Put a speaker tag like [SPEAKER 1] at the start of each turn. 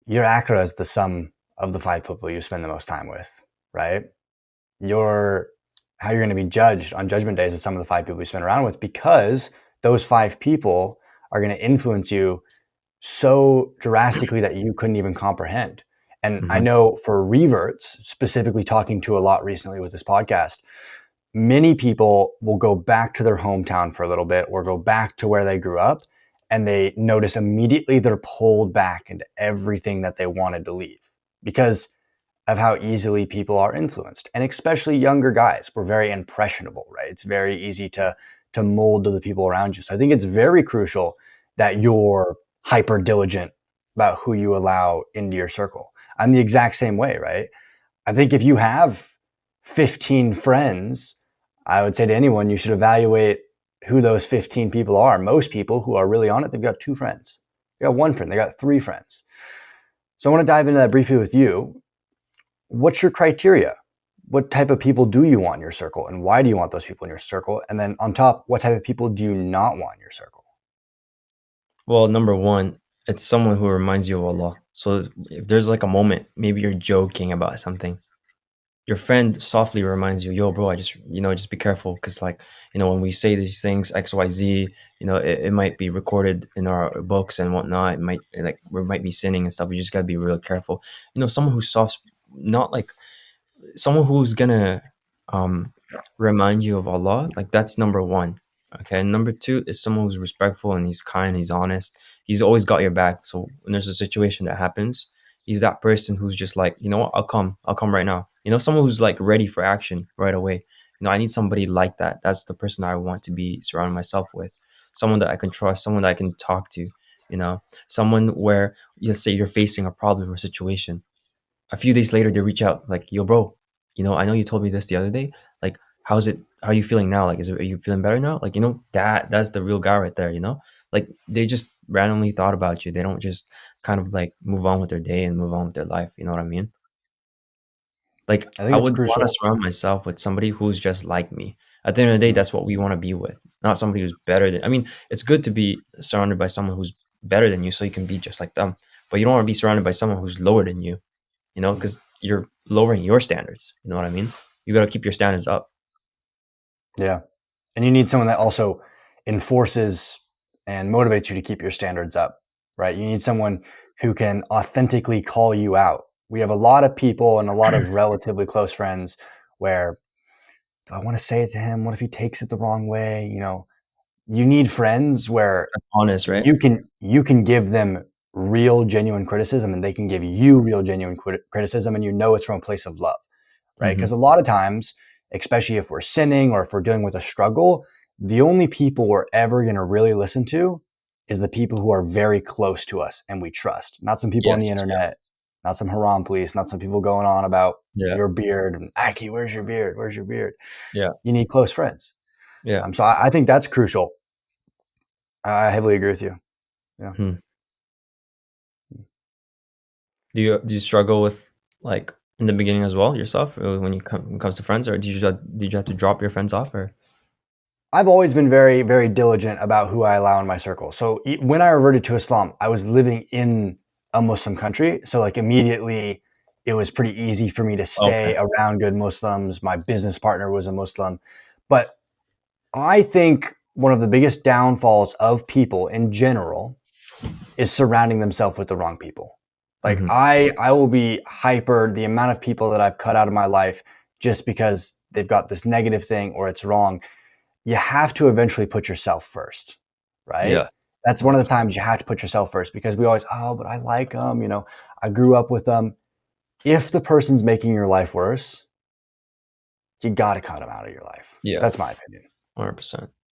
[SPEAKER 1] your Akhira is the sum of the 5 people you spend the most time with, right? Your how you're going to be judged on judgment day is the sum of the 5 people you spend around with, because those 5 people are going to influence you so drastically that you couldn't even comprehend. And I know for reverts, specifically talking to a lot recently with this podcast, many people will go back to their hometown for a little bit or go back to where they grew up, and they notice immediately they're pulled back into everything that they wanted to leave because of how easily people are influenced. And especially younger guys, we're very impressionable, right? It's very easy to mold to the people around you. So I think it's very crucial that you're hyper diligent about who you allow into your circle. I'm the exact same way, right? I think if you have 15 friends, I would say to anyone, you should evaluate who those 15 people are. Most people who are really on it, they've got 2 friends. They got 1 friend, they got 3 friends. So I want to dive into that briefly with you. What's your criteria? What type of people do you want in your circle, and why do you want those people in your circle? And then on top, what type of people do you not want in your circle?
[SPEAKER 2] Well, number one, it's someone who reminds you of Allah. So if there's like a moment, maybe you're joking about something, your friend softly reminds you, yo, bro, just be careful. Cause like, when we say these things, XYZ, it might be recorded in our books and whatnot. It might like, we might be sinning and stuff. We just gotta be real careful. Someone who's soft, not like someone who's gonna um remind you of Allah, like that's number one. Okay, and number two is someone who's respectful and he's kind, he's honest, he's always got your back. So when there's a situation that happens, he's that person who's just like, you know what, I'll come right now. Someone who's like ready for action right away. I need somebody like that. That's the person I want to be surrounding myself with. Someone that I can trust, someone that I can talk to, someone where, let's say you're facing a problem or situation, a few days later they reach out like, yo, bro, I know you told me this the other day, like, how's it, how are you feeling now, like, are you feeling better now, like, that's the real guy right there. Like, they just randomly thought about you. They don't just kind of like move on with their day and move on with their life, you know what I mean? Like,
[SPEAKER 1] I
[SPEAKER 2] I
[SPEAKER 1] think it's
[SPEAKER 2] would want to
[SPEAKER 1] crucial.
[SPEAKER 2] surround myself with somebody who's just like me. At the end of the day,
[SPEAKER 1] Mhm.
[SPEAKER 2] that's what we want to be with, not somebody who's better than, I mean, it's good to be surrounded by someone who's better than you so you can be just like them, but you don't want to be surrounded by someone who's lower than you, because you're lowering your standards. You know what I mean? You got to keep your standards up.
[SPEAKER 1] Yeah. And you need someone that also enforces and motivates you to keep your standards up, right? You need someone who can authentically call you out. We have a lot of people and a lot of relatively close friends where, do I want to say it to him? What if he takes it the wrong way? You need friends where
[SPEAKER 2] Honest, right?
[SPEAKER 1] you can give them real genuine criticism, and they can give you real genuine criticism, and it's from a place of love, right?
[SPEAKER 2] Mm-hmm.
[SPEAKER 1] Because a lot of times, especially if we're sinning or if we're dealing with a struggle, the only people we're ever going to really listen to is the people who are very close to us and we trust, not some people on the
[SPEAKER 2] Yes. Yeah.
[SPEAKER 1] internet, not some haram police, not some people going on about
[SPEAKER 2] Yeah.
[SPEAKER 1] your beard and Aki, where's your beard, where's your beard.
[SPEAKER 2] Yeah.
[SPEAKER 1] You need close friends.
[SPEAKER 2] Yeah.
[SPEAKER 1] So I think that's crucial. I heavily agree with you. Yeah.
[SPEAKER 2] Hmm. Do you struggle with, like, in the beginning as well yourself, when when it comes to friends, or did you have to drop your friends off, or?
[SPEAKER 1] I've always been very, very diligent about who I allow in my circle. So when I reverted to Islam, I was living in a Muslim country. So like immediately it was pretty easy for me to
[SPEAKER 2] Okay.
[SPEAKER 1] stay around good Muslims. My business partner was a Muslim. But I think one of the biggest downfalls of people in general is surrounding themselves with the wrong people. Like
[SPEAKER 2] Mm-hmm.
[SPEAKER 1] I will be hyper the amount of people that I've cut out of my life just because they've got this negative thing or it's wrong. You have to eventually put yourself first, right?
[SPEAKER 2] Yeah.
[SPEAKER 1] That's one of the
[SPEAKER 2] 100%.
[SPEAKER 1] times you have to put yourself first, because we always, oh, but I like them, I grew up with them. If the person's making your life worse, you got to cut them out of your life.
[SPEAKER 2] Yeah.
[SPEAKER 1] That's my opinion.
[SPEAKER 2] 100%.